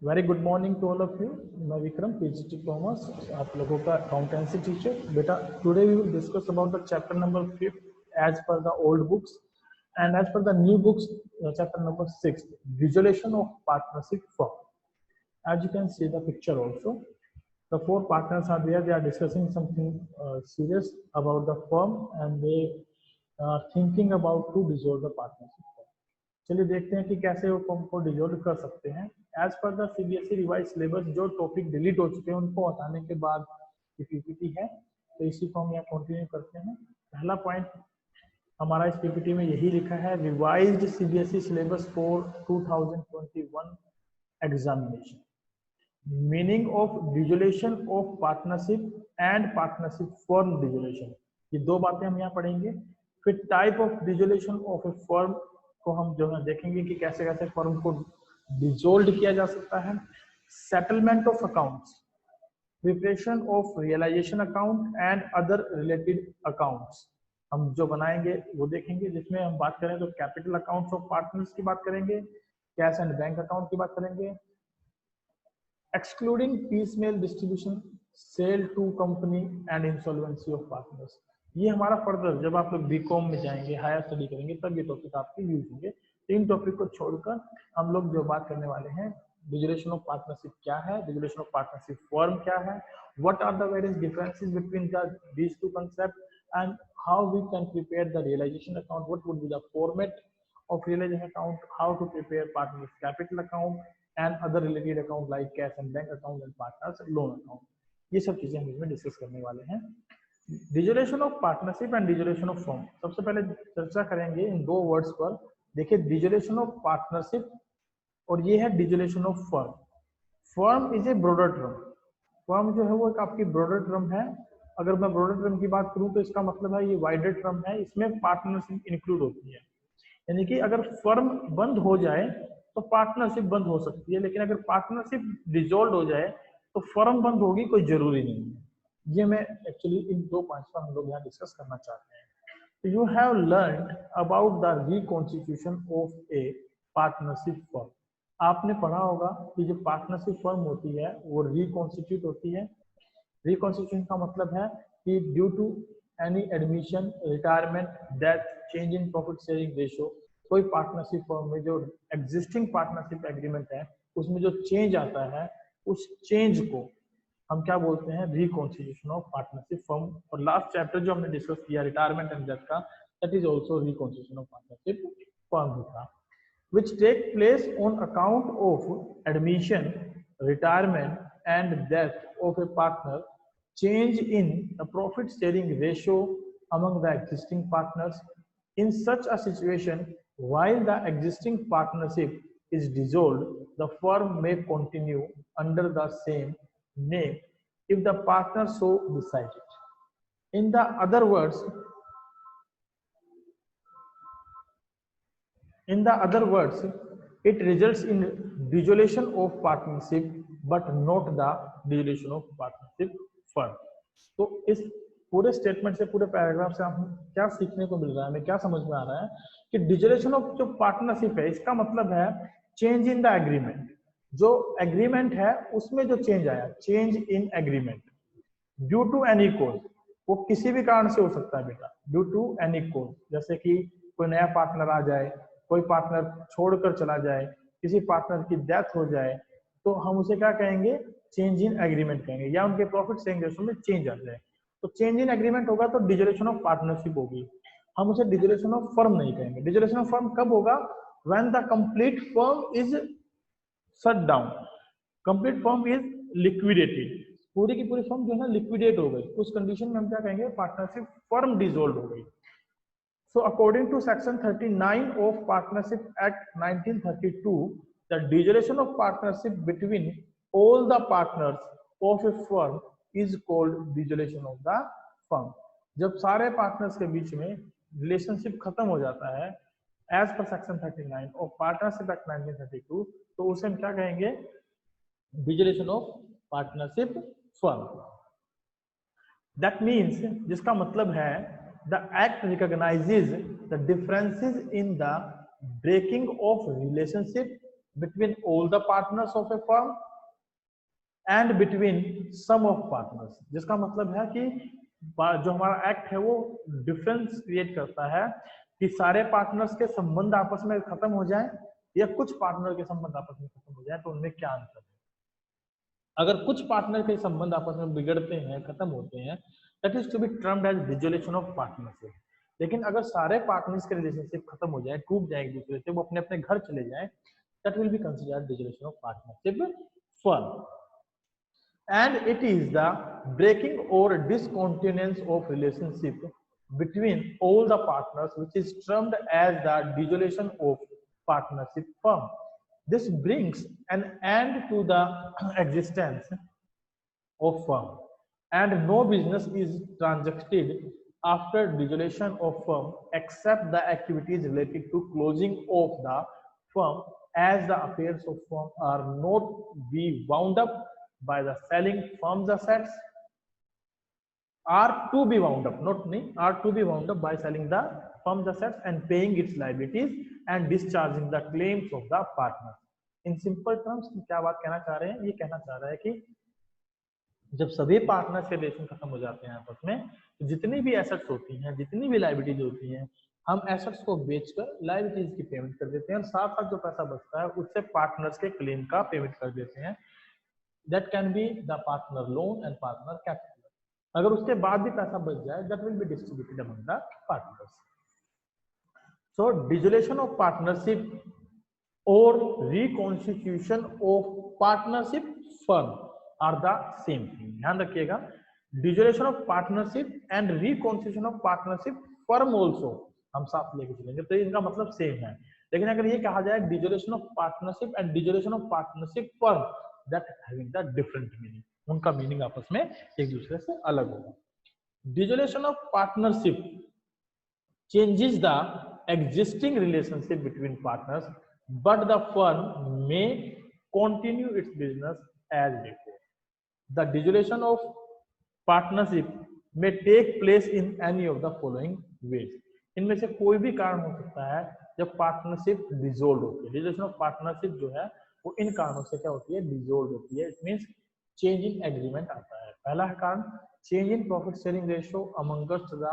Very good morning to all of you. मैं Vikram PGT commerce, आप लोगों का अकाउंटेंसी टीचर। बेटा, today we will discuss about the chapter number 5 as per the old books and as per the new books, chapter number 6, visualization of partnership firm. As you can see the picture also, the four partners are there. They are discussing something serious about the firm, and they are thinking about to dissolve the partnership firm. चलिए देखते हैं कि कैसे वो form को dissolve कर सकते हैं। As per the CBSE revise syllabus जो टॉपिक डिलीट हो चुके हैं उनको हटाने के बाद ये पीपीटी है, तो इसी को हम यहाँ कंटिन्यू करते हैं। पहला पॉइंट हमारा इस पीपीटी में यही लिखा है, revised CBSE syllabus for 2021 examination, meaning of dissolution of partnership and partnership firm dissolution. ये दो बातें हम यहाँ पढ़ेंगे। फिर type of dissolution of a firm को हम जो है देखेंगे कि कैसे कैसे फर्म को डिजोल्व किया जा सकता है। Settlement of accounts, preparation of realisation account and other related accounts हम जो बनाएंगे वो देखेंगे, जिसमें हम बात करें तो कैपिटल अकाउंट्स ऑफ पार्टनर्स की बात करेंगे, कैश एंड बैंक अकाउंट की बात करेंगे, excluding piecemeal distribution, sale to company and insolvency of partners. ये हमारा फर्दर जब आप लोग बीकॉम में जाएंगे, हायर स्टडी करेंगे, तब ये टॉपिक आपके यूज होंगे। इन टॉपिक को छोड़कर हम लोग जो बात करने वाले हैं, डिजोल्यूशन ऑफ पार्टनरशिप क्या है, डिजोल्यूशन ऑफ पार्टनरशिप फर्म क्या है, what are the various differences between these two concept, and how we can prepare the realisation account, what would be the format of realization account, how to prepare partners capital account and other related account like cash and bank account and partners loan account। ये सब चीजें हम इसमें discuss करने वाले हैं। Dissolution of partnership and dissolution of firm, सबसे पहले चर्चा करेंगे इन दो वर्ड्स पर। देखिए, डिजोल्यूशन ऑफ पार्टनरशिप और ये है dissolution of firm. Firm is a broader term. Firm जो है वो एक आपकी ब्रॉडर टर्म है। अगर मैं ब्रॉडर टर्म की बात करूं तो इसका मतलब है ये वाइडर टर्म है, इसमें पार्टनरशिप इंक्लूड होती है। यानी कि अगर फर्म बंद हो जाए तो पार्टनरशिप बंद हो सकती है, लेकिन अगर पार्टनरशिप डिसॉल्व हो जाए तो फर्म बंद होगी, कोई जरूरी नहीं है। ये मैं एक्चुअली इन दो पॉइंट्स पर हम लोग यहाँ डिस्कस करना चाहते हैं। तो you have learn about the reconstitution of A partnership firm. आपने पढ़ा होगा कि जो पार्टनरशिप फर्म होती है वो रिकॉन्स्टिट्यूट होती है। रिकॉन्स्टिट्यूशन का मतलब है कि due to any admission, retirement, death, change in profit sharing ratio, कोई पार्टनरशिप फर्म में जो एग्जिस्टिंग पार्टनरशिप एग्रीमेंट है उसमें जो चेंज आता है, उस चेंज को हम क्या बोलते हैं, रिकॉन्स्टिट्यूशन ऑफ पार्टनरशिप फर्म। और लास्ट चैप्टर जो हमने डिस्कस किया रिटायरमेंट एंड डेथ का, that is also reconstitution of partnership firm ही था, which take place on account of admission, retirement and death of a partner, change in the profit sharing ratio among the existing partners. In such a situation, while the existing partnership is dissolved, the firm may continue under the same name if the partner so decides. In the other words, it results in dissolution of partnership but not the dissolution of partnership firm। तो इस पूरे statement से, पूरे paragraph से हम क्या सीखने को मिल रहा है, हमें क्या समझ में आ रहा है कि डिसोल्यूशन ऑफ जो पार्टनरशिप है इसका मतलब है चेंज इन द एग्रीमेंट। जो एग्रीमेंट है उसमें जो चेंज आया, change in agreement due to any cause, वो किसी भी कारण से हो सकता है बेटा, ड्यू टू एनी कोज। जैसे कि कोई नया पार्टनर आ जाए, कोई पार्टनर छोड़कर चला जाए, किसी पार्टनर की डेथ हो जाए, तो हम उसे क्या कहेंगे, चेंज इन एग्रीमेंट कहेंगे, या उनके प्रॉफिट शेयरिंग रेशियो में चेंज आ जाए तो चेंज इन एग्रीमेंट होगा, तो डिसोल्यूशन ऑफ पार्टनरशिप होगी। हम उसे डिसोल्यूशन ऑफ फर्म नहीं कहेंगे। डिसोल्यूशन ऑफ फर्म कब होगा, when the complete firm is shut down, complete firm is liquidated, पूरी की पूरी फर्म जो है ना लिक्विडेट हो गई, उस कंडीशन में हम क्या कहेंगे, पार्टनरशिप फर्म डिसॉल्व हो गई। So according to section 39 of Partnership Act 1932, the dissolution of partnership between all the partners of a firm is called dissolution of the firm। जब सारे पार्टनर्स के बीच में रिलेशनशिप खत्म हो जाता है as per section 39 of partnership act 1932, तो उसे हम क्या कहेंगे, dissolution of partnership firm। That means, जिसका मतलब है the act recognizes the differences in the breaking of relationship between all the partners of a firm and between some of partners, जिसका मतलब है कि जो हमारा एक्ट है वो डिफरेंस क्रिएट करता है कि सारे पार्टनर्स के संबंध आपस में खत्म हो जाए या कुछ पार्टनर के संबंध आपस में खत्म हो जाए, तो उनमें क्या अंतर है। अगर कुछ पार्टनर के संबंध आपस में बिगड़ते हैं, खत्म होते हैं, that is to be termed as dissolution of partnership. लेकिन अगर सारे पार्टनर्स के रिलेशनशिप खत्म हो जाए, टूट जाए एक दूसरे से, वो अपने अपने घर चले जाए, that will be considered dissolution of partnership firm. And it is the breaking or discontinuance of relationship between all the partners which is termed as the dissolution of partnership firm. This brings an end to the existence of firm, and no business is transacted after dissolution of firm except the activities related to closing of the firm, as the affairs of firm are not be wound up by the selling firm's assets, are to be wound up, not nahi, are to be wound up by selling the firm's assets and paying its liabilities and discharging the claims of the partner. In simple terms क्या बात कहना चाह रहे हैं, ये कहना चाह रहा है कि जब सभी पार्टनर्स के रिलेशन खत्म हो जाते हैं आपस में, तो जितनी भी एसेट्स होती हैं, जितनी भी लायबिलिटीज होती हैं, हम एसेट्स को बेचकर लायबिलिटीज की पेमेंट कर देते हैं और साथ साथ जो पैसा बचता है उससे पार्टनर्स के क्लेम का पेमेंट कर देते हैं। That can be the partner loan and partner capital. अगर उसके बाद भी पैसा बच जाए, that will be distributed among the partners. So dissolution of partnership or reconstitution of partnership firm are the same thing. ध्यान रखिएगा, dissolution of partnership and reconstitution of partnership firm also हम साथ लेके चलेंगे, तो इनका मतलब सेम है। लेकिन अगर ये कहा जाए dissolution of partnership and dissolution of partnership firm, that having the different meaning, उनका मीनिंग आपस में एक दूसरे से अलग होगा। Dissolution of partnership changes the existing relationship between partners, but the firm may continue its business as before. The dissolution of partnership may take place in any of the following ways. इनमें से कोई भी कारण हो सकता है जब partnership dissolve होती है। डिसोल्यूशन ऑफ पार्टनरशिप जो है वो इन कारणों से क्या होती है, डिसॉल्व होती है। It means change in agreement आता है। पहला कारण change in profit sharing ratio amongst the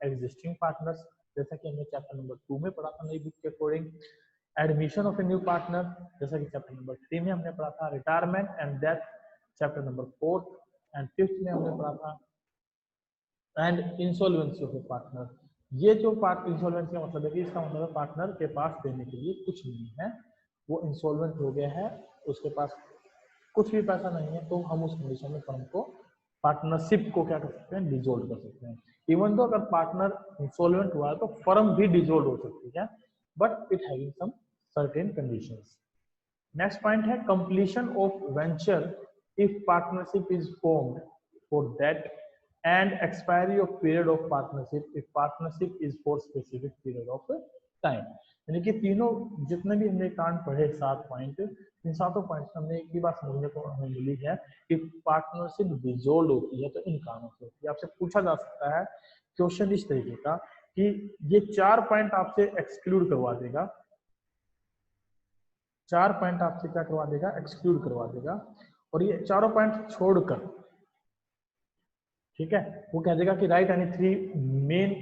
existing partners, जैसा कि हमने चैप्टर नंबर 2 में पढ़ा था नई बुक के according. Admission of a new partner, जैसा कि चैप्टर नंबर 3 में हमने पढ़ा था। Retirement and death, chapter number 4 and 5 में हमने पढ़ा था। And insolvency of a partner, ये जो पार्ट इंसॉल्वेंसी का मतलब है कि इसका मतलब है पार्टनर के पास देने के लिए कुछ नहीं है, वो इंसॉल्वेंट हो गया है, उसके पास कुछ भी पैसा नहीं है, तो हम उस कंडीशन में फर्म को पार्टनरशिप को क्या कर सकते हैं, डिसॉल्व कर सकते हैं। इवन दो अगर पार्टनर इंसॉल्वेंट हुआ है तो फर्म भी डिसॉल्व हो सकती है, but it having some certain conditions. Next point है completion of venture if partnership is formed for that and expiry of period of partnership if partnership is for specific period of time। यानी कि तीनों जितने भी हमने कांड पढ़े 7 point, इन सातों पॉइंट में हमने एक ही बात समझने को हमें मिली है कि पार्टनरशिप डिसॉल्व होती है तो इन कारणों से होती है। आपसे पूछा जा सकता है क्वेश्चन इस तरीके का कि ये 4 पॉइंट आपसे एक्सक्लूड करवा देगा, 4 पॉइंट आपसे क्या करवा देगा, एक्सक्लूड करवा देगा, और ये चारों पॉइंट छोड़कर, ठीक है, वो कह देगा कि write any 3 main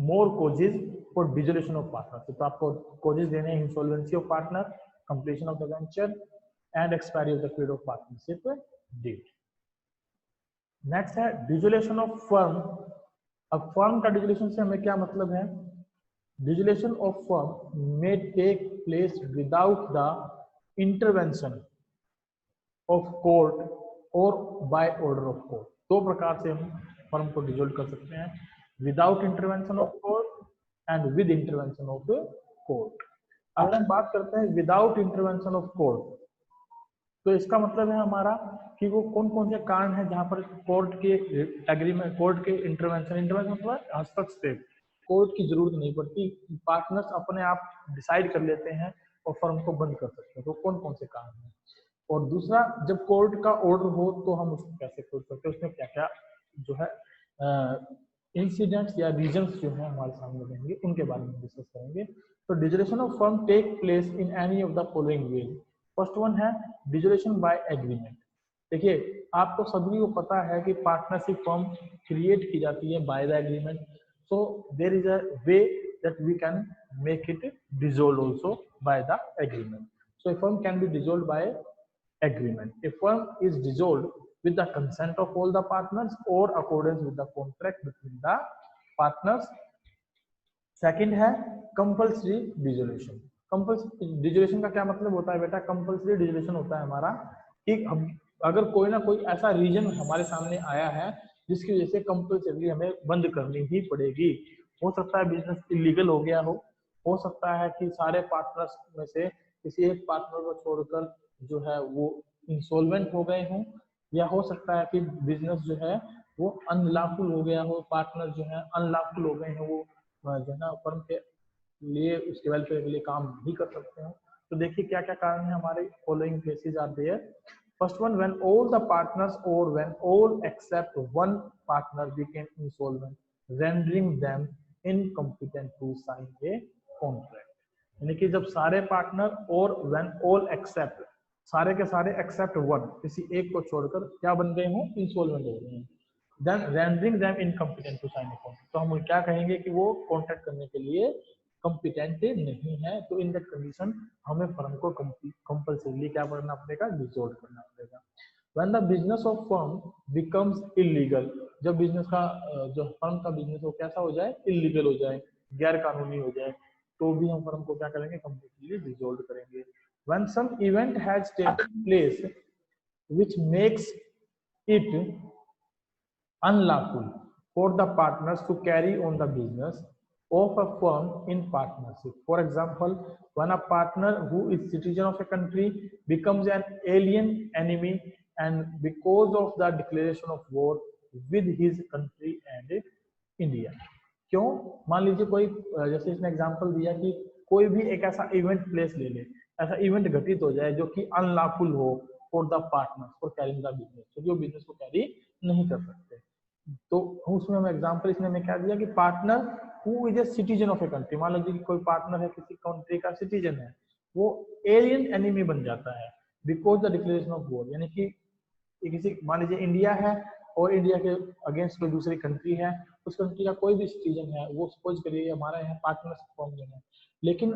more causes for dissolution of partnership. तो आपको कॉजेज देने हैं insolvency of partner, completion of the venture and expiry of the period of partnership deed. Next है डिसोल्यूशन ऑफ फर्म। अब फर्म का डिसोल्यूशन से हमें क्या मतलब है, dissolution of firm may take place without the intervention of court और by order of court. 2 प्रकार से हम फर्म को डिसॉल्व कर सकते हैं, without intervention of court and with intervention of court. अगर हम बात करते हैं विदाउट इंटरवेंशन ऑफ कोर्ट, तो इसका मतलब है हमारा कि वो कौन कौन से कारण हैं जहां पर कोर्ट के एग्रीमेंट, कोर्ट के इंटरवेंशन मतलब हस्तक्षेप, कोर्ट की जरूरत नहीं पड़ती, पार्टनर्स अपने आप डिसाइड कर लेते हैं और फर्म को बंद कर सकते हैं। तो कौन कौन से कारण हैं, और दूसरा जब कोर्ट का ऑर्डर हो तो हम उसको कैसे खोल सकते हैं, उसमें क्या क्या जो है इंसिडेंट्स या रीजंस जो है हमारे सामने रहेंगे, उनके बारे में डिस्कस करेंगे। तो dissolution of firm take place in any of the following ways. First one है डिसोल्यूशन बाय एग्रीमेंट। देखिए आपको सभी को पता है कि पार्टनरशिप फर्म क्रिएट की जाती है by the agreement, so there is a way that we can make it dissolve also by the agreement. So a firm can be dissolved by agreement. A firm is dissolved with the consent of all the partners or accordance with the contract between the partners. Second है compulsory dissolution. Compulsory dissolution का क्या मतलब होता है बेटा? Compulsory dissolution होता है हमारा कि हम अगर कोई ना कोई ऐसा रीजन हमारे सामने आया है जिसकी वजह से कंपल्सरी हमें बंद करनी ही पड़ेगी। हो सकता है बिजनेस इलीगल हो गया हो सकता है कि सारे पार्टनर्स में से किसी एक पार्टनर को छोड़कर जो है वो इंसॉल्वेंट हो गए हों, या हो सकता है कि बिजनेस जो है वो अनलॉफुल हो गया हो, पार्टनर जो है अनलॉफुल हो गए हैं, वो जो है ना फर्म के लिए उसके वेलफेयर के लिए काम नहीं कर सकते हैं। तो देखिए क्या क्या कारण है हमारे following cases are there. First one, when all the partners और when all except one partner became insolvent rendering them incompetent to sign a contract. यानी कि जब सारे पार्टनर और व्हेन ऑल एक्सेप्ट, सारे के सारे एक्सेप्ट वन, किसी एक को छोड़कर क्या बन गए हों? इंसॉल्वेंट हो गए हैं। then rendering them incompetent to sign a contract, तो हम क्या कहेंगे कि वो कॉन्ट्रैक्ट करने के लिए कॉम्पिटेंट नहीं है। तो इन दैट कंडीशन हमें फर्म को कंपल्सरीली क्या करना पड़ेगा? डिसॉल्व करना पड़ेगा। When the business of firm becomes illegal, जब बिजनेस का जो फर्म का बिजनेस वो कैसा हो जाए? इलीगल हो जाए, गैर कानूनी हो जाए, तो भी हम फर्म को क्या करेंगे? कंप्लीटली डिसॉल्व करेंगे। When some event has taken place which makes it unlawful for the partners to carry on the business of a firm in partnership. For example, when a partner who is citizen of a country becomes an alien enemy and because of the declaration of war with his country and India. क्यों? मान लीजिए कोई जैसे इसने example दिया कि कोई भी एक ऐसा इवेंट प्लेस ले ले, ऐसा इवेंट घटित हो जाए जो कि अनलॉफुल हो for the partners for carrying the business, क्योंकि वो बिजनेस को कैरी नहीं कर सकते। तो उसमें हम एग्जांपल इसने हमें क्या दिया कि partner who is a citizen of a country, मान लीजिए कि कोई पार्टनर है किसी कंट्री का सिटीजन है, वो एलियन एनिमी बन जाता है because the declaration of war. यानी कि किसी मान लीजिए इंडिया है और इंडिया के अगेंस्ट कोई दूसरी कंट्री है, उस कंट्री का कोई भी सिटीजन है, वो सपोज करिए हमारा यहाँ पार्टनरशिप फॉर्म में है, लेकिन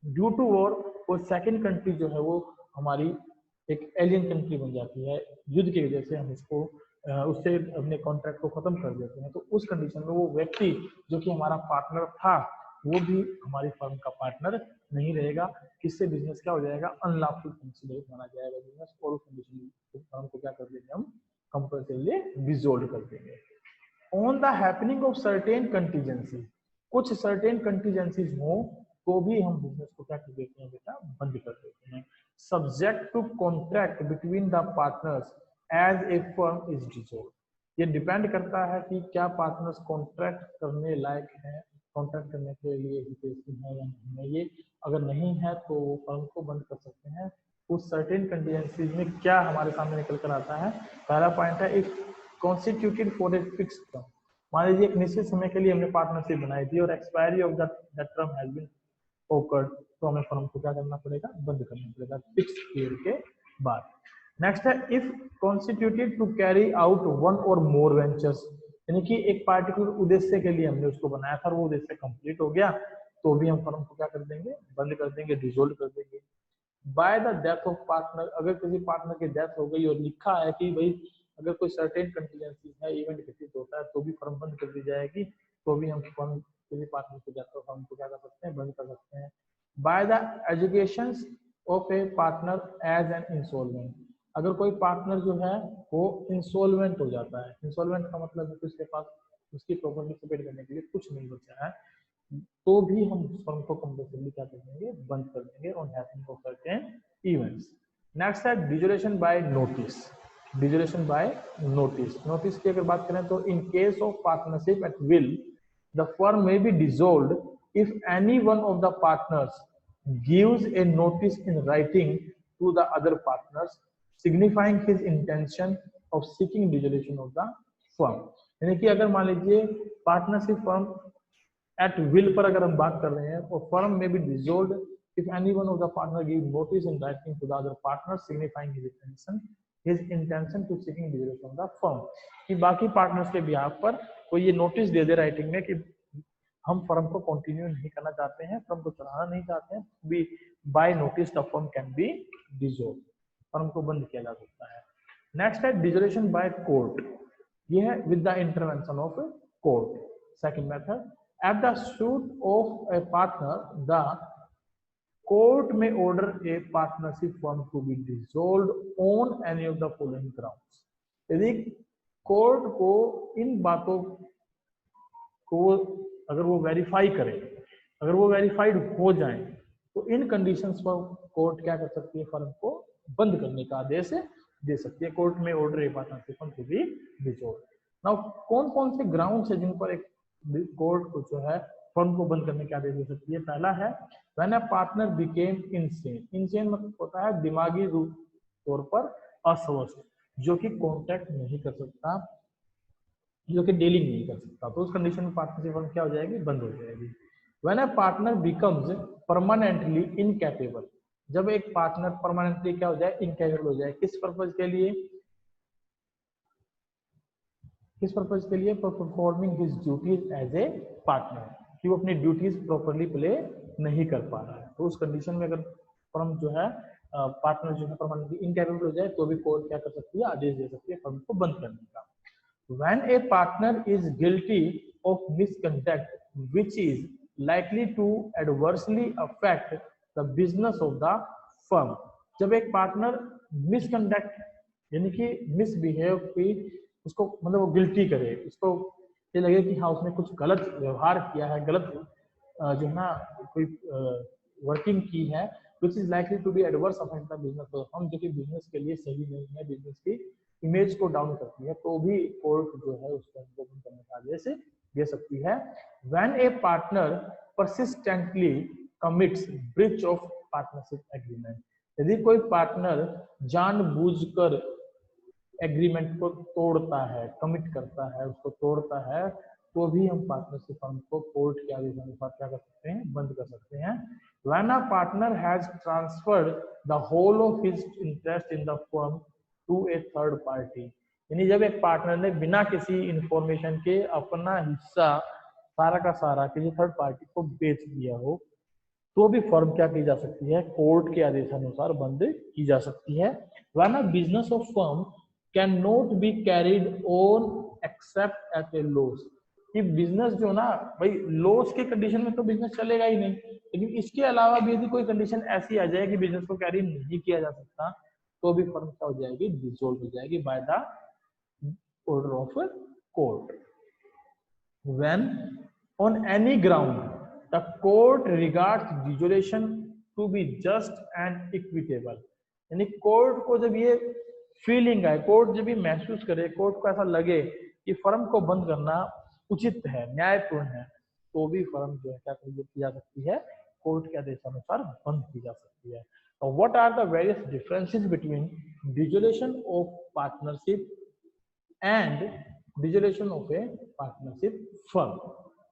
ड्यू टू वॉर वो सेकंड कंट्री जो है वो हमारी एक एलियन कंट्री बन जाती है, युद्ध की वजह से हम उसको उससे अपने कॉन्ट्रैक्ट को खत्म कर देते हैं। तो उस कंडीशन में वो व्यक्ति जो कि हमारा पार्टनर था वो भी हमारी फर्म का पार्टनर नहीं रहेगा। किससे बिजनेस क्या हो जाएगा? अनलॉफुल कंसीडर माना जाएगा बिजनेस, और उस कंडीशन में फर्म को क्या कर देंगे? हम कंपल्सरीली डिसॉल्व कर देंगे। On the happening of certain contingency, कुछ सर्टेन कंटीजेंसीज हो तो भी हम बिजनेस को क्या कर देते हैं बेटा? बंद कर देते हैं। Subject to contract between the partners as a firm is dissolve. ये डिपेंड करता है कि क्या पार्टनर्स कॉन्ट्रैक्ट करने लायक हैं, कॉन्ट्रैक्ट करने के लिए हितैषी है या नहीं है। ये अगर नहीं है तो फर्म को बंद कर सकते हैं। उस सर्टेन कंडीशंस में क्या हमारे सामने निकल कर आता है? पहला पॉइंट है if constituted for a fixed term. मान लीजिए एक निश्चित समय के लिए हमने पार्टनरशिप बनाई थी और expiry of that term has been occurred, तो हमें फर्म को क्या करना पड़ेगा? बंद करना पड़ेगा फिक्स पीरियड के बाद। नेक्स्ट है if constituted to carry out one or more ventures, यानी कि एक पार्टिकुलर उद्देश्य के लिए हमने उसको बनाया था और वो उद्देश्य कंप्लीट हो गया, तो भी हम फर्म को क्या कर देंगे? बंद कर देंगे, डिसॉल्व कर देंगे। Bye the death of partner, अगर किसी पार्टनर की डेथ हो गई और लिखा है कि भाई अगर कोई सर्टेन कंटीजेंसी है, इवेंट घटित होता है, तो भी फर्म बंद कर दी जाएगी, तो भी हम फर्म किसी पार्टनर की डेथ हो फर्म को क्या कर सकते हैं? बंद कर सकते हैं। By the education of a partner as an insolvent, अगर कोई पार्टनर जो है वो इंसॉल्वेंट हो जाता है, इंसॉल्वेंट का मतलब है कि उसके पास उसकी प्रॉपर्टी को पेड करने के लिए कुछ नहीं बचा है, तो भी हम फर्म को कंपल्सरी क्या कर देंगे? बंद कर देंगे on happening of certain events. Next है dissolution by notice. Dissolution by notice, notice की अगर बात करें तो in case of partnership at will the firm may be dissolved if any one of the partners gives a notice in writing to the other partners signifying his intention of seeking dissolution of the firm. यानी कि अगर मान लीजिए partnership firm at will पर अगर हम बात कर रहे हैं और फर्म में भी dissolved if any one of the partner give notice in writing to the other partner signifying his intention to seeking dissolution of the firm, कि बाकी पार्टनर्स के बिहाफ पर कोई ये नोटिस दे दे राइटिंग में कि हम फर्म को कंटिन्यू नहीं करना चाहते हैं, फर्म को चलाना नहीं चाहते हैं, भी by notice the firm can be dissolve, firm को बंद किया जा सकता है। नेक्स्ट है डिसोल्यूशन बाय कोर्ट, ये है with the intervention of court. Second method, at the suit of a partner the court में order a partnership firm to be dissolved on any of the following grounds. यदि court को इन बातों को अगर वो वेरीफाई करे, अगर वो वेरीफाइड हो जाए, तो इन कंडीशंस पर कोर्ट क्या कर सकती है, फर्म को बंद करने का आदेश दे सकती है। कोर्ट में order a partnership firm to be dissolved. Now कौन कौन से ग्राउंड्स है जिन पर एक कोर्ट को जो है फर्म को बंद करने का आदेश दे सकती है। पहला है when a partner became insane. Insane मतलब होता है दिमागी रूप तौर पर अस्वस्थ, जो कि कॉन्टैक्ट नहीं कर सकता, जो कि डीलिंग नहीं कर सकता, तो उस कंडीशन में पार्टनरशिप फर्म क्या हो जाएगी, बंद हो जाएगी। When a partner becomes permanently incapable, जब एक पार्टनर परमानेंटली क्या हो जाए, इनकैपेबल हो जाए, किस पर्पज के लिए, किस पर्पज के लिए, performing his duties as a partner, कि वो अपनी ड्यूटीज प्रॉपरली प्ले नहीं कर पा रहा है, तो उस कंडीशन में अगर फर्म जो है पार्टनर जो है परमानेंटली इनकैपेबल हो जाए, तो भी कोर्ट क्या कर सकती है, आदेश दे सकती है फर्म को बंद करने का। When a partner is guilty of misconduct which is likely to adversely affect the business of the firm, जब एक पार्टनर मिसकंडक्ट यानी कि मिसबिहेव की उसको मतलब वो गिल्टी करे, उसको ये लगे कि हाँ उसने कुछ गलत व्यवहार किया है, गलत जो है ना कोई वर्किंग की है, which is likely to be adverse affect the business of the firm, जो कि बिजनेस के लिए सही नहीं है, बिजनेस की इमेज को डाउन करती है, तो भी कोर्ट जो है उसको बंद करने का आदेश दे सकती है। When a partner persistently commits breach of partnership agreement, यदि कोई पार्टनर जानबूझकर एग्रीमेंट को तोड़ता है, कमिट करता है, उसको तोड़ता है, तो भी हम पार्टनरशिप फर्म को कोर्ट के आदेश अनुसार क्या कर सकते हैं, बंद कर सकते हैं। When a partner has transferred the whole of his interest in the firm to a third party, यानी जब एक पार्टनर ने बिना किसी इंफॉर्मेशन के अपना हिस्सा सारा का सारा किसी थर्ड पार्टी को बेच दिया हो, तो भी फर्म क्या की जा सकती है, कोर्ट के आदेशानुसार बंद की जा सकती है। When a business of firm can not be carried on accept eight A loss, कि बिजनेस जो ना भाई लॉस के कंडीशन में तो बिजनेस चलेगा ही नहीं, लेकिन इसके अलावा भी यदि कोई कंडीशन ऐसी आ जाए कि बिजनेस को कैरी नहीं किया जा सकता, तो भी फर्म क्या हो जाएगी, डिसॉल्व हो जाएगी by the order of court. When on any ground the court regards dissolution to be just and equitable, यानी कोर्ट को जब ये फीलिंग आए, कोर्ट जब ये महसूस करे, कोर्ट को ऐसा लगे कि फर्म को बंद करना उचित है, न्यायपूर्ण है, तो भी फर्म जो है क्या की जा सकती है, कोर्ट के आदेशानुसार बंद की जा सकती है। Now, what are the various differences between dissolution of partnership and dissolution of a partnership firm?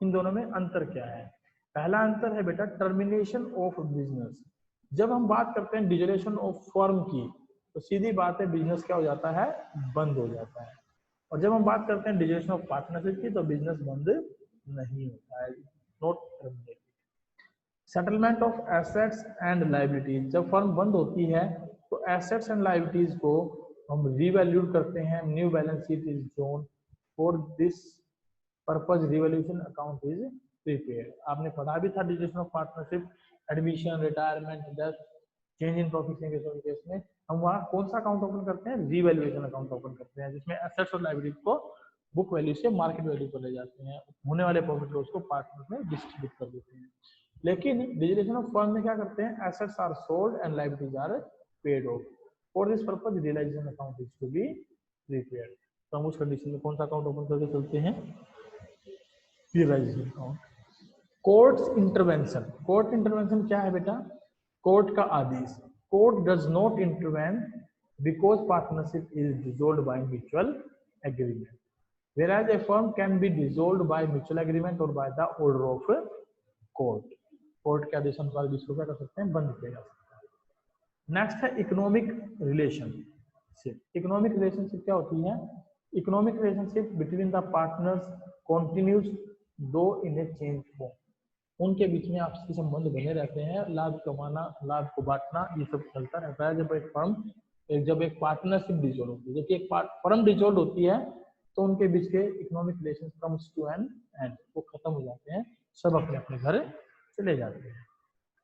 इन दोनों में अंतर क्या है? पहला अंतर है बेटा टर्मिनेशन ऑफ बिजनेस। जब हम बात करते हैं डिसोल्यूशन ऑफ फर्म की, तो सीधी बात है बिजनेस क्या हो जाता है, बंद हो जाता है, और जब हम बात करते हैं डिसोल्यूशन ऑफ पार्टनरशिप की, तो बिजनेस बंद नहीं होता है, not terminated. Settlement of assets and liabilities, जब फर्म बंद होती है तो एसेट्स एंड लायबिलिटीज को हम रीवैल्यूड करते हैं, new balance sheet is drawn, for this purpose revaluation account is prepared. आपने पढ़ा भी था dissolution of partnership, admission, retirement, death, change in profit sharing case में हम वहाँ कौन सा अकाउंट ओपन करते हैं, रीवैल्यूएशन अकाउंट ओपन करते हैं, जिसमें एसेट्स और लायबिलिटीज को बुक वैल्यू से मार्केट वैल्यू पर ले जाते हैं, होने वाले प्रॉफिट लॉस को पार्टनर्स में डिस्ट्रीब्यूट कर देते हैं। लेकिन डिसोल्यूशन ऑफ फर्म में क्या करते हैं, assets are sold and liabilities are paid off, for this purpose realisation account is to be prepared. तो हम उस कंडीशन में कौन सा अकाउंट ओपन करके चलते हैं, realisation account. Court's intervention, court intervention क्या है बेटा, कोर्ट का आदेश। Court does not intervene because partnership is dissolved by mutual agreement, whereas a firm can be dissolved by mutual agreement or by the order of court. Court के आदेशानुसार बीच को क्या कर सकते हैं, बंद किया जा सकता है। नेक्स्ट है इकोनॉमिक रिलेशनशिप। इकोनॉमिक रिलेशनशिप क्या होती है? Economic relationship between the partners continues दो इन ए चेंज फॉर्म। उनके बीच में आपसी संबंध बने रहते हैं, लाभ कमाना, लाभ को बांटना, ये सब चलता रहता है जब एक पार्टनरशिप डिसॉल्व होती है। जबकि एक फर्म डिसॉल्व होती है तो उनके बीच के economic relation comes to an end, वो खत्म हो जाते हैं, सब अपने अपने घर चले जाते हैं।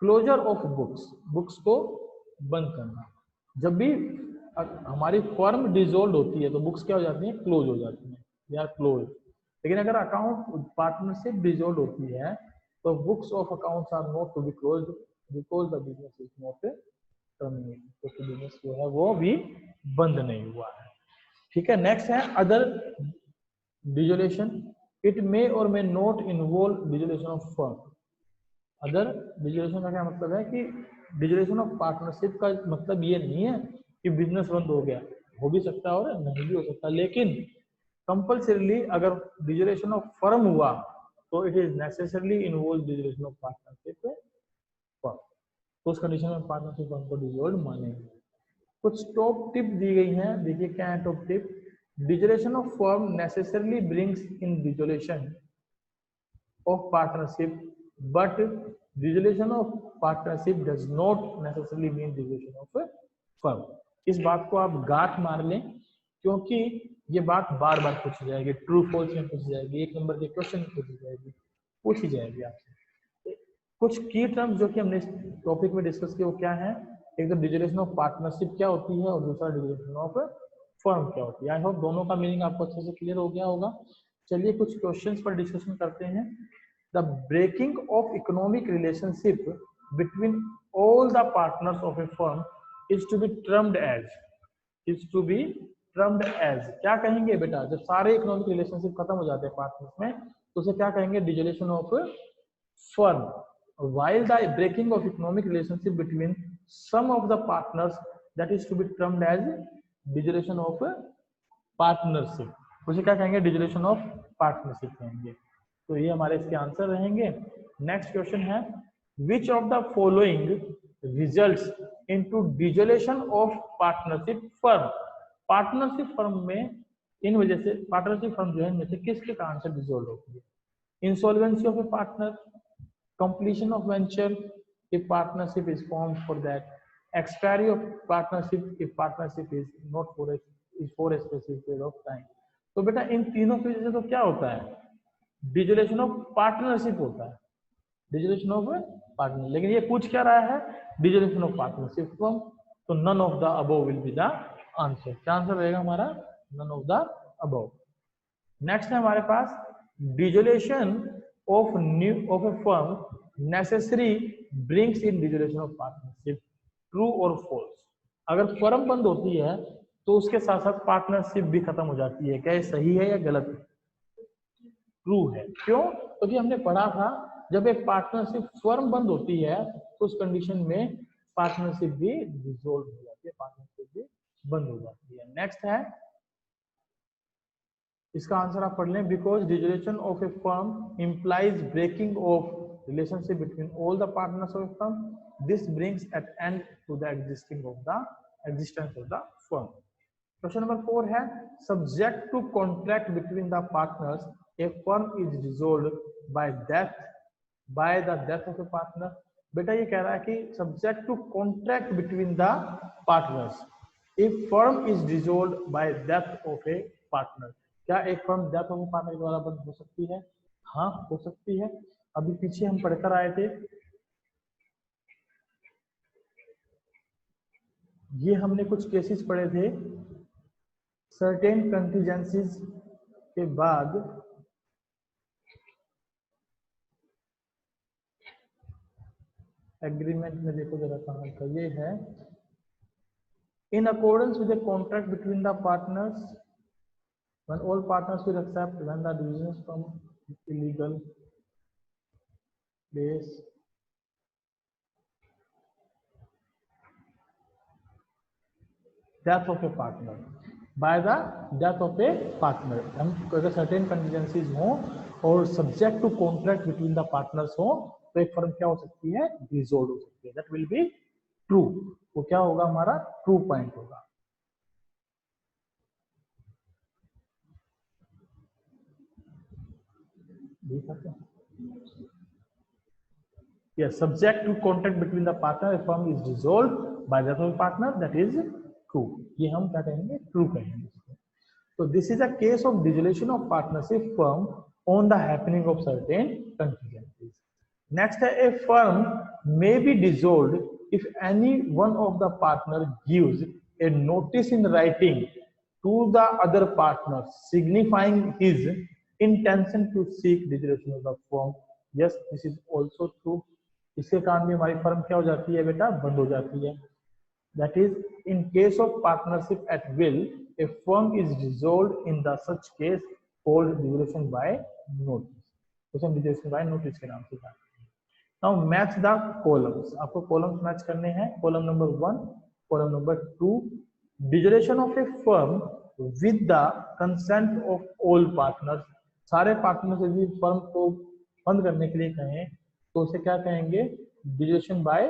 क्लोजर ऑफ बुक्स, बुक्स को बंद करना। जब भी हमारी फर्म डिसॉल्व होती है तो बुक्स क्या हो जाती हैं, क्लोज हो जाती हैं या क्लोज। लेकिन अगर अकाउंट पार्टनरशिप डिसॉल्व होती है तो books of accounts are not to be closed because the business is not terminated, तो बिजनेस जो है वो भी बंद नहीं हुआ है। ठीक है। नेक्स्ट है other dissolution. It may or may not involve dissolution of firm. Other dissolution का क्या मतलब है कि डिसोल्यूशन ऑफ पार्टनरशिप का मतलब ये नहीं है कि बिजनेस बंद हो गया, हो भी सकता है और नहीं भी हो सकता, लेकिन कंपल्सरीली अगर डिसोल्यूशन ऑफ फर्म हुआ तो it is necessarily involve dissolution of partnership firm, तो उस कंडीशन में पार्टनरशिप फर्म को डिसॉल्व मानेंगे। कुछ टॉप टिप दी गई हैं, देखिए क्या है top tip. Dissolution of firm necessarily brings in dissolution of partnership but dissolution of partnership does not necessarily mean dissolution of firm. इस बात को आप गांठ मार लें क्योंकि ये बात बार बार पूछी जाएगी, ट्रू फॉल्स में पूछी जाएगी, एक नंबर के क्वेश्चन में पूछी जाएगी आपसे। कुछ की टर्म्स जो कि हमने इस टॉपिक में डिस्कस किए वो क्या है? एक तो डिसोल्यूशन ऑफ पार्टनरशिप क्या होती है और दूसरा डिसोल्यूशन ऑफ फर्म क्या होती है। आई होप दोनों का मीनिंग आपको अच्छे से क्लियर हो गया होगा। चलिए कुछ क्वेश्चंस पर डिस्कशन करते हैं। The breaking of economic relationship between all the partners of a firm is to be termed as, is to be termed as, क्या कहेंगे बेटा? जब सारे इकोनॉमिक रिलेशनशिप खत्म हो जाते हैं पार्टनर्स में तो उसे क्या कहेंगे? Dissolution of firm. While the breaking of economic relationship between some of the partners, that is to be termed as dissolution of partnership, उसे क्या कहेंगे? डिसोल्यूशन ऑफ पार्टनरशिप कहेंगे। तो ये हमारे इसके आंसर रहेंगे। नेक्स्ट क्वेश्चन है which of the following results into dissolution of partnership firm. Partnership firm में इन वजह से पार्टनरशिप फर्म जो है इनमें से किसके कारण से डिसॉल्व होती है? Insolvency of a partner, completion of venture if partnership is formed for that, expiry of partnership if partnership is not for a specific period of time। तो बेटा इन तीनों की वजह से तो क्या होता है? डिसोल्यूशन ऑफ पार्टनरशिप होता है, डिसोल्यूशन ऑफ पार्टनर। लेकिन ये पूछ क्या रहा है? डिसोल्यूशन ऑफ पार्टनरशिप फर्म, तो none of the above will be the answer. क्या आंसर रहेगा हमारा? None of the above. Next है हमारे पास dissolution of a firm necessary brings in dissolution of partnership, true or false। अगर firm बंद होती है तो उसके साथ साथ पार्टनरशिप भी खत्म हो जाती है, क्या ये सही है या गलत है? ट्रू है। क्यों? क्योंकि हमने पढ़ा था जब एक पार्टनरशिप फर्म बंद होती है तो उस कंडीशन में पार्टनरशिप भी डिसॉल्व हो जाती है, पार्टनरशिप भी बंद हो जाती है। नेक्स्ट है, इसका आंसर आप पढ़ लें, because dissolution of a firm implies breaking of relationship between all the partners of a firm, this brings at end to the existence of the firm. Question number 4 है subject to contract between the partners a firm is dissolved by the death of a partner. बेटा ये कह रहा है कि subject to contract between the partners if firm is dissolved by death of a partner. क्या एक firm death of partner के द्वारा बंद हो सकती है? हाँ हो सकती है। अभी पीछे हम पढ़कर आए थे, ये हमने कुछ केसेस पढ़े थे, सर्टेन कंटीजेंसीज के बाद एग्रीमेंट में देखो जरा कहां का ये है, in accordance with a contract between the partners when all partners will accept when the divisions from illegal place death of a partner by the death of a partner। हम अगर certain contingencies हो और subject to contract between the partners हो तो एक firm क्या हो सकती है, डिसॉल्व हो सकती है। That will be true. वो क्या होगा, हमारा ट्रू पॉइंट होगा। Yes, subject to contract between the partner, a firm is dissolved by the other partner, that is true। ये हम क्या कहेंगे, ट्रू कहेंगे। So this is a case of dissolution of partnership firm on the happening of certain contingencies. Next, a firm may be dissolved if any one of the partner gives a notice in writing to the other partner signifying his intention to seek dissolution of the firm। Yes, this is also true। इसके कारण भी हमारी firm क्या हो जाती है बेटा, बंद हो जाती है। That is, in case of partnership at will, a firm is dissolved in the such case called dissolution by notice। तो हम dissolution by notice के नाम से जानते हैं। Now match the columns। आपको columns match करने हैं। Column number 1, column number 2, dissolution of a firm with the consent of all partners। सारे पार्टनर यदि फर्म को बंद करने के लिए कहें तो उसे क्या कहेंगे, dissolution by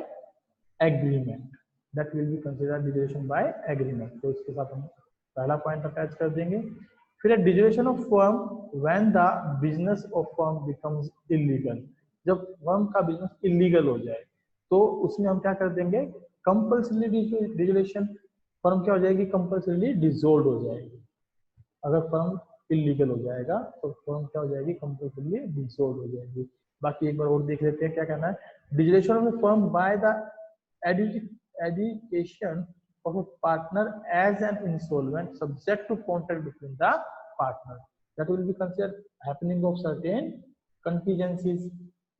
agreement। That will be considered dissolution by agreement। तो इसके साथ हम पहला पॉइंट अटैच कर देंगे। फिर dissolution of firm when the business of firm becomes illegal। जब फर्म का बिजनेस इलीगल हो जाए तो उसमें हम क्या कर देंगे, कंपल्सरी डिसोल्यूशन। फर्म क्या हो जाएगी, कंपल्सरी डिसॉल्व हो जाएगी। अगर फर्म इलीगल हो जाएगा तो फर्म क्या हो जाएगी, कंपल्सरी डिसॉल्व हो जाएगी। बाकी एक बार और देख लेते हैं क्या कहना है। Dissolution of a firm by the education of a partner as an insolvent subject to contract between the partners, that will be considered happening of certain contingencies।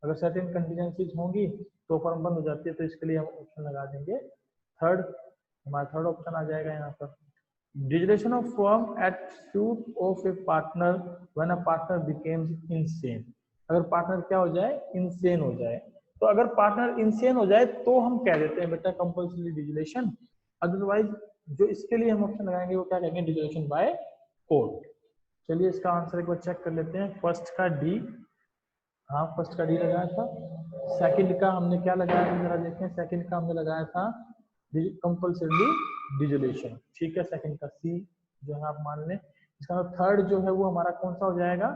अगर certain contingencies होंगी तो फर्म बंद हो जाती है। तो इसके लिए हम ऑप्शन लगा देंगे थर्ड। हमारा थर्ड ऑप्शन आ जाएगा यहाँ पर, dissolution of firm at suit of a partner when a partner becomes insane। अगर पार्टनर क्या हो जाए, इंसेन हो जाए। तो अगर पार्टनर इंसेन हो जाए तो हम कह देते हैं बेटा कंपल्सरी डिसोल्यूशन। अदरवाइज जो इसके लिए हम ऑप्शन लगाएंगे वो क्या कहेंगे, डिसोल्यूशन बाय कोर्ट। चलिए इसका आंसर एक बार चेक कर लेते हैं। फर्स्ट का डी, हाँ फर्स्ट का डी लगाया था। सेकंड का हमने क्या लगाया है, जरा देखें। सेकंड का हमने लगाया था कंपल्सरी डिसोल्यूशन, ठीक है। सेकंड का सी जो है आप मान लें। इसका थर्ड जो है वो हमारा कौन सा हो जाएगा,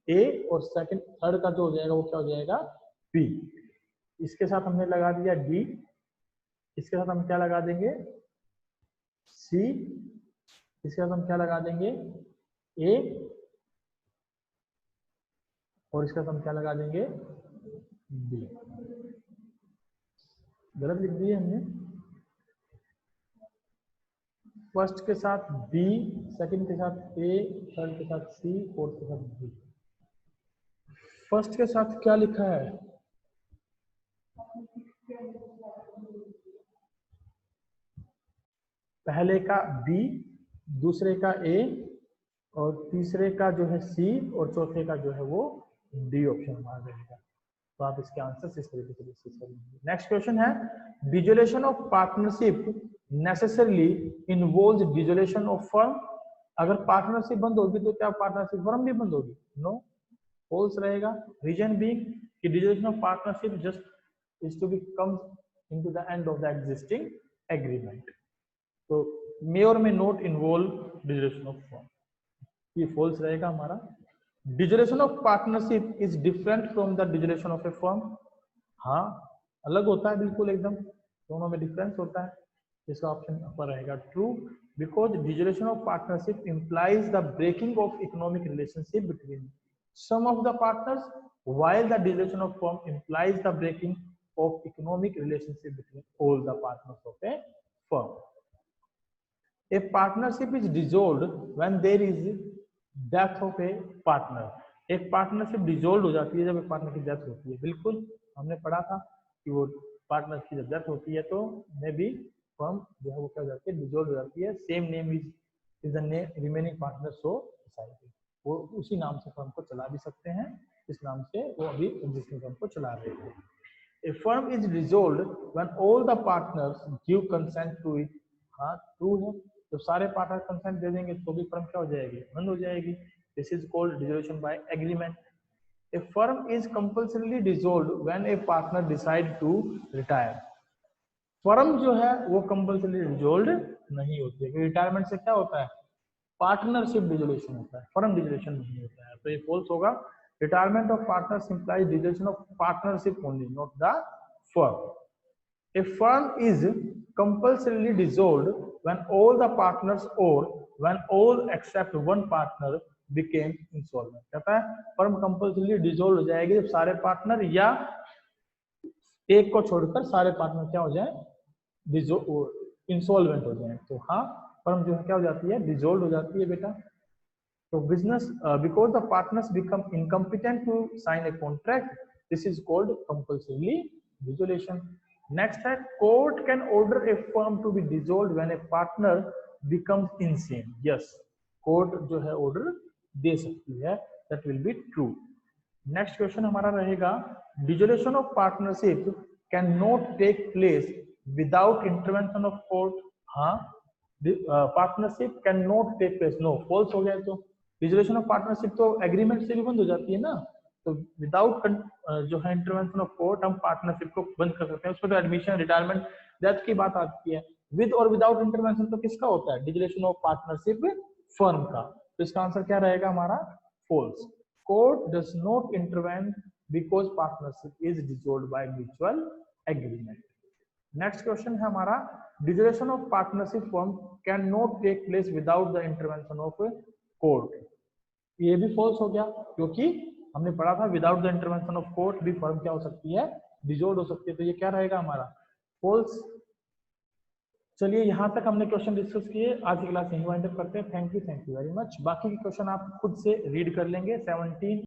ए, और सेकंड थर्ड का जो हो जाएगा वो क्या हो जाएगा, बी। इसके साथ हमने लगा दिया डी, इसके साथ हम क्या लगा देंगे, सी, इसके साथ हम क्या लगा देंगे, ए, और इसके साथ हम क्या लगा देंगे, बी। गलत लिख दिए हमने। फर्स्ट के साथ बी, सेकंड के साथ ए, थर्ड के साथ सी, फोर्थ के साथ बी। फर्स्ट के साथ क्या लिखा है, पहले का बी, दूसरे का ए, और तीसरे का जो है सी, और चौथे का जो है वो डी ऑप्शन हमारा रहेगा। तो आप इसके आंसर इस तरीके से डिस्कस करेंगे। नेक्स्ट क्वेश्चन है, dissolution of partnership necessarily involves dissolution of firm. अगर पार्टनरशिप बंद होगी तो क्या पार्टनरशिप फर्म भी बंद होगी, नो, फॉल्स रहेगा। रीजन बीइंग कि dissolution of partnership just is to be comes into the end of the existing agreement. तो may or may not involve dissolution of firm, ये फॉल्स रहेगा हमारा। Dissolution of partnership is different from the dissolution of a firm. हाँ अलग होता है बिल्कुल एकदम, दोनों में डिफरेंस होता है। इसका ऑप्शन पर रहेगा true, because dissolution of partnership implies the breaking of economic relationship between some of the partners, while the dissolution of firm implies the breaking of economic relationship between all the partners of a firm। A partnership is dissolved when there is death of a partner। एक partnership dissolve हो जाती है जब एक partner की death होती है। बिल्कुल हमने पढ़ा था कि वो पार्टनर की जब डेथ होती है तो मे बी फर्म जो है वो क्या हो जाती है, डिसॉल्व हो जाती है। Same name is the name remaining partner so society, वो उसी नाम से फर्म को चला भी सकते हैं, इस नाम से वो अभी एग्जिस्टिंग फर्म को चला रहे थे। A firm is dissolved when all the partners give consent to it। हाँ ट्रू है, जब सारे पार्टनर कंसेंट दे देंगे तो भी फर्म क्या हो जाएगी, बंद हो जाएगी। This is called dissolution by agreement. A firm is compulsorily dissolved when a partner decide to retire. Firm जो है वो कंपल्सरी डिसॉल्व नहीं होती है, रिटायरमेंट से क्या होता है, पार्टनरशिप डिसोल्यूशन होता है, फर्म डिसोल्यूशन नहीं होता है। तो ये फॉल्स होगा। Retirement of partners implies dissolution of partnership only, not the firm. A firm is compulsorily dissolved when all the partners or when all except one partner became insolvent। कहता है firm compulsory dissolve हो जाएगी जब सारे partner या एक को छोड़कर सारे पार्टनर क्या हो जाए, इंसॉल्वेंट हो जाए। तो हाँ, फर्म जो है क्या हो जाती है, डिसॉल्व हो जाती है बेटा। तो business because the partners become incompetent to sign a contract, this is called compulsory dissolution. Next है court can order a firm to be dissolved when a partner becomes insane. Yes, court जो है order दे सकती है, that will be true. Next question हमारा रहेगा dissolution of partnership can not take place without intervention of court. हाँ, partnership can not take place, no, false हो गया। तो डिसोल्यूशन ऑफ पार्टनरशिप तो एग्रीमेंट से भी बंद हो जाती है ना, तो विदाउट जो है इंटरवेंशन ऑफ कोर्ट हम पार्टनरशिप को बंद कर सकते हैं। उसमें तो एडमिशन, रिटायरमेंट, डेथ की बात आती है। विद और विदाउट इंटरवेंशन तो किसका होता है, डिसोल्यूशन ऑफ पार्टनरशिप फर्म का। तो इसका आंसर क्या रहेगा हमारा, false. Court does not intervene because partnership is dissolved by mutual agreement. Next question है हमारा dissolution of partnership firm can not take place without the intervention of court. ये भी फॉल्स हो गया, क्योंकि हमने पढ़ा था without the intervention of court भी फर्म क्या हो सकती है, डिसॉल्व हो सकती है। तो ये क्या रहेगा हमारा, फॉल्स। चलिए यहाँ तक हमने क्वेश्चन डिस्कस किए, आज की क्लास यहीं वाइंड अप करते हैं। Thank you very much. बाकी के क्वेश्चन आप खुद से रीड कर लेंगे। 17